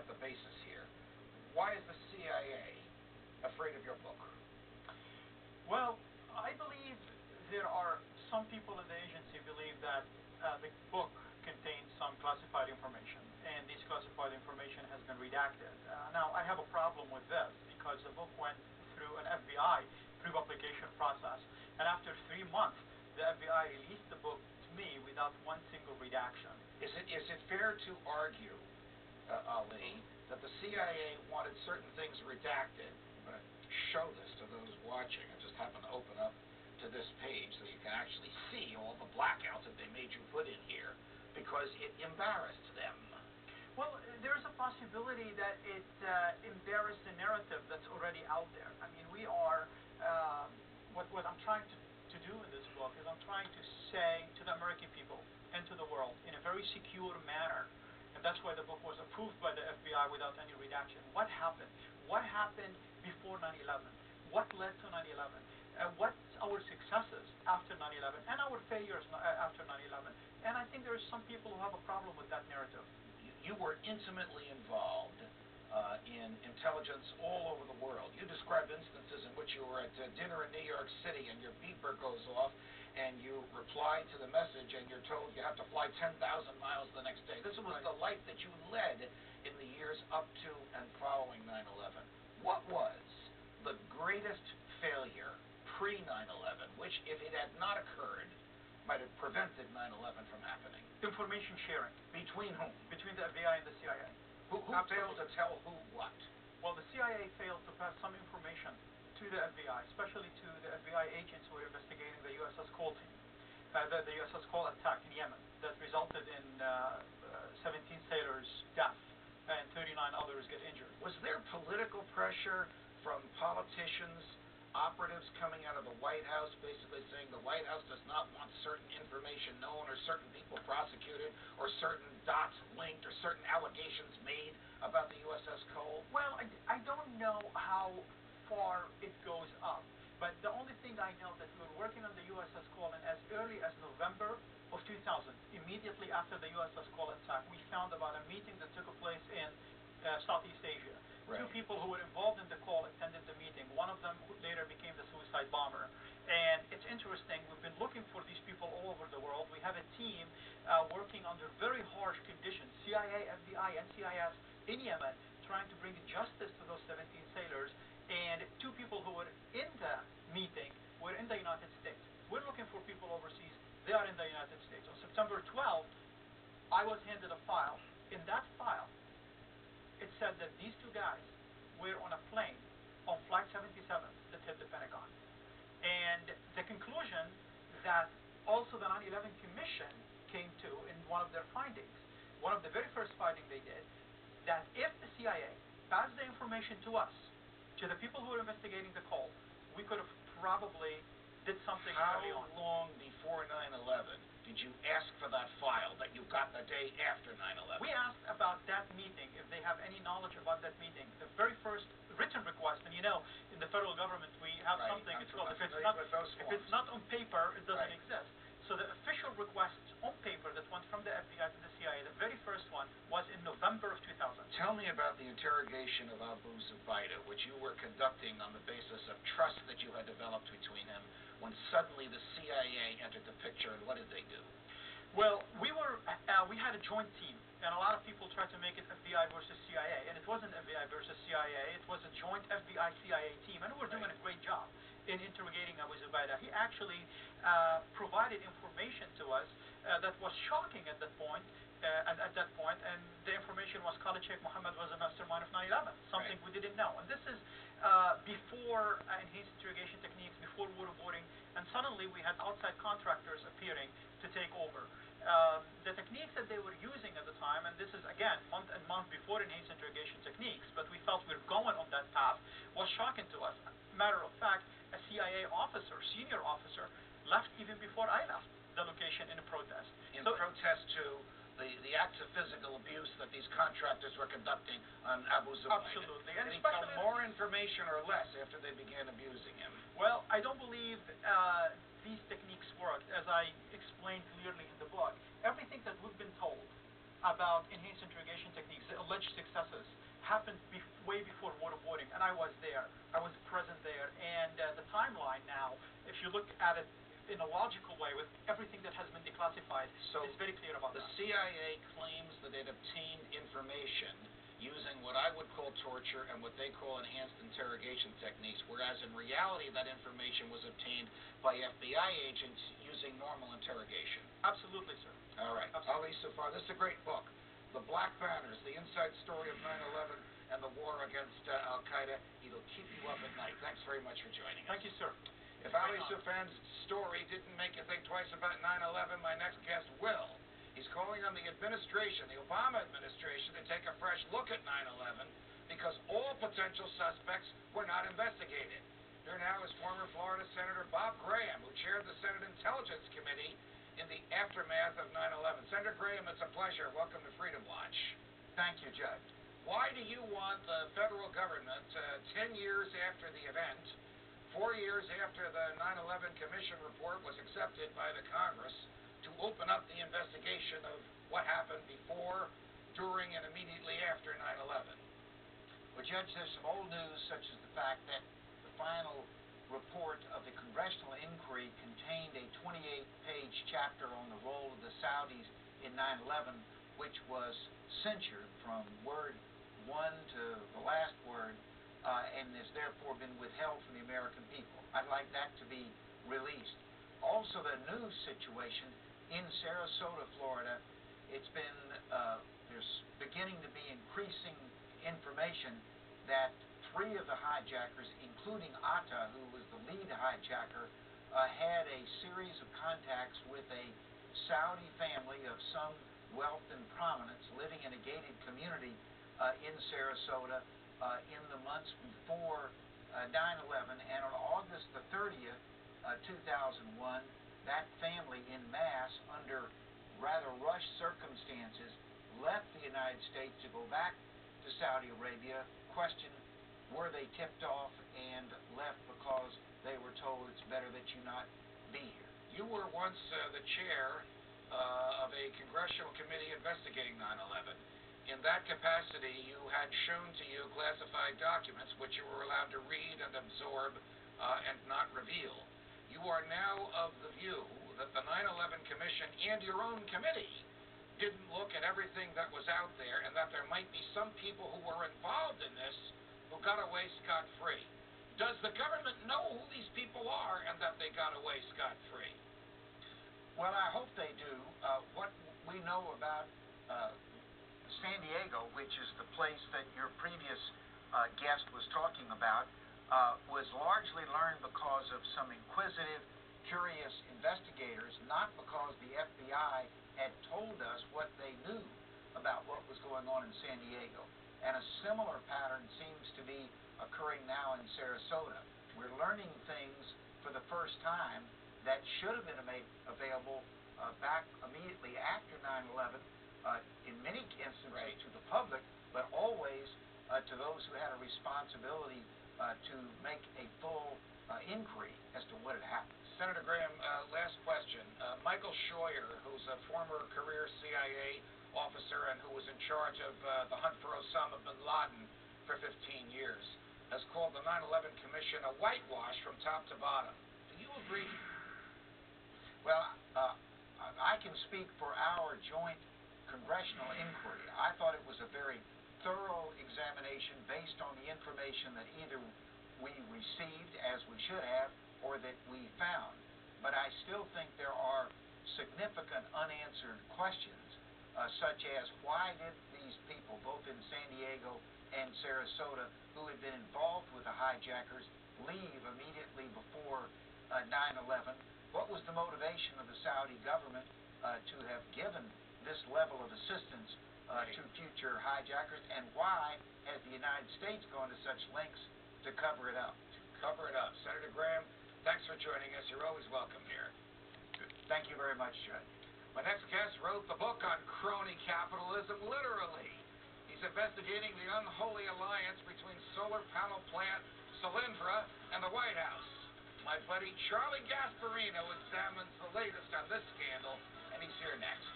at the basis here. Why is the CIA afraid of your book? Well, I believe there are some people in the agency believe that the book contains some classified information, and this classified information has been redacted. Now, I have a problem with this because the book went through an FBI pre-publication process, and after 3 months, the FBI released the book to me without one single redaction. Is it fair to argue, Ali, that the CIA wanted certain things redacted? I'm going to show this to those watching. I just happen to open up to this page so you can actually see all the blackouts that they made you put in here because it embarrassed them. Well, there's a possibility that it embarrassed the narrative that's already out there. I mean, we are, what I'm trying to do in this book is I'm trying to say to the American people and to the world in a very secure manner, and that's why the book was approved by the FBI without any redaction. What happened? What happened before 9/11? What led to 9/11? What's our successes after 9/11 and our failures after 9/11? And I think there are some people who have a problem with that narrative. You were intimately involved in intelligence all over the world. You described instances in which you were at dinner in New York City and your beeper goes off and you reply to the message and you're told you have to fly 10,000 miles the next day. This was the life that you led in the years up to and following 9/11. What was the greatest failure pre-9/11, which, if it had not occurred, might have prevented 9/11 from happening? Information sharing. Between whom? Between the FBI and the CIA. Who failed to tell who what? Well, the CIA failed to pass some information to the FBI, especially to the FBI agents who were investigating the USS Cole team, the USS Cole attack in Yemen that resulted in 17 sailors' death and 39 others get injured. Was there political pressure from politicians, operatives coming out of the White House, basically saying the White House does not want certain information known or certain people prosecuted or certain dots linked or certain allegations made about the USS Cole? Well, I don't know how far it goes up, but the only thing I know that we were working on the USS Cole, and as early as November of 2000, immediately after the USS Cole attack, we found about a meeting that took place in Southeast Asia. Right. 2 people who were involved in the call attended the meeting. One of them later became the suicide bomber. And it's interesting, we've been looking for these people all over the world. We have a team working under very harsh conditions, CIA, FBI, NCIS in Yemen, trying to bring justice to those 17 sailors. And 2 people who were in the meeting were in the United States. We're looking for people overseas. They are in the United States. On September 12th, I was handed a file. In that file, it said that these 2 guys were on a plane on Flight 77 that hit the Pentagon. And the conclusion that also the 9/11 Commission came to in one of their findings, one of the very first findings they did, that if the CIA passed the information to us, to the people who were investigating the call, we could have probably did something early on. How long before 9/11 did you ask for that file that you got the day after 9/11? We asked about that meeting, if they have any knowledge about that meeting. The very first written request, and you know, in the federal government we have Right. something, it's called, if it's not on paper, it doesn't Right. exist. So the official request on paper that went from the FBI to the CIA, the very first one, was in November of 2000. Tell me about the interrogation of Abu Zubaydah, which you were conducting on the basis of trust that you had developed between him, when suddenly the CIA entered the picture, and what did they do? Well, we had a joint team, and a lot of people tried to make it FBI versus CIA, and it wasn't FBI versus CIA, it was a joint FBI-CIA team, and we were doing a great job in interrogating Abu Zubaydah. He actually provided information to us that was shocking at that point, and the information was Khalid Sheikh Mohammed was a mastermind of 9/11, something Right. we didn't know. And this is before enhanced interrogation techniques, before waterboarding, and suddenly we had outside contractors appearing to take over. The techniques that they were using at the time, and this is again month and month before enhanced interrogation techniques, but we felt we were going on that path, was shocking to us. Matter of fact, a CIA officer, senior officer, left even before I left the location in a protest. In protest to the acts of physical abuse that these contractors were conducting on Abu Zubaydah. Absolutely. And did he tell more information or less after they began abusing him? Well, I don't believe these techniques worked, as I explained clearly in the book. Everything that we've been told about enhanced interrogation techniques, the alleged successes, happened way before waterboarding, and I was there. I was present there, and the timeline now, if you look at it in a logical way with everything that has been declassified, So is very clear about the that. CIA claims that it obtained information using what I would call torture and what they call enhanced interrogation techniques, whereas in reality that information was obtained by FBI agents using normal interrogation. Absolutely, sir. All right. Ali Safar, this is a great book. The Black Banners, the inside story of 9/11 and the war against Al-Qaeda. It'll keep you up at night. Thanks very much for joining us. Thank you, sir. If Ali Safan's story didn't make you think twice about 9/11, my next guest will. He's calling on the administration, the Obama administration, to take a fresh look at 9/11 because all potential suspects were not investigated. Here now is former Florida Senator Bob Graham, who chaired the Senate Intelligence Committee in the aftermath of 9/11. Senator Graham, it's a pleasure. Welcome to Freedom Watch. Thank you, Judge. Why do you want the federal government, 10 years after the event, 4 years after the 9/11 Commission report was accepted by the Congress, to open up the investigation of what happened before, during, and immediately after 9/11? Well, Judge, there's some old news, such as the fact that the final report of the congressional inquiry contained a 28-page chapter on the role of the Saudis in 9/11, which was censured from word one to the last word, and has therefore been withheld from the American people. I'd like that to be released. Also, the news situation in Sarasota, Florida, it's been, there's beginning to be increasing information that 3 of the hijackers, including Atta, who was the lead hijacker, had a series of contacts with a Saudi family of some wealth and prominence living in a gated community in Sarasota in the months before 9/11, and on August the 30th, 2001, that family en masse, under rather rushed circumstances, left the United States to go back to Saudi Arabia. Question, were they tipped off and left because they were told it's better that you not be here? You were once the chair of a congressional committee investigating 9/11. In that capacity, you had shown to you classified documents which you were allowed to read and absorb and not reveal. You are now of the view that the 9/11 Commission and your own committee didn't look at everything that was out there, and that there might be some people who were involved in this who got away scot-free. Does the government know who these people are and that they got away scot-free? Well, I hope they do. What we know about San Diego, which is the place that your previous guest was talking about, was largely learned because of some inquisitive, curious investigators, not because the FBI had told us what they knew about what was going on in San Diego. And a similar pattern seems to be occurring now in Sarasota. We're learning things for the first time that should have been made available back immediately after 9/11, in many instances to the public, but always to those who had a responsibility to make a full inquiry as to what had happened. Senator Graham, last question. Michael Scheuer, who's a former career CIA officer and who was in charge of the hunt for Osama bin Laden for 15 years, has called the 9/11 Commission a whitewash from top to bottom. Do you agree? Well, I can speak for our joint congressional inquiry. I thought it was a very thorough examination based on the information that either we received, as we should have, or that we found. But I still think there are significant unanswered questions, such as why did these people, both in San Diego and Sarasota, who had been involved with the hijackers, leave immediately before 9/11? What was the motivation of the Saudi government to have given this level of assistance to future hijackers, and why has the United States gone to such lengths to cover it up? Senator Graham, thanks for joining us. You're always welcome here. Thank you very much, Judge. My next guest wrote the book on crony capitalism, literally. He's investigating the unholy alliance between solar panel plant Solyndra and the White House. My buddy Charlie Gasparino examines the latest on this scandal, and he's here next.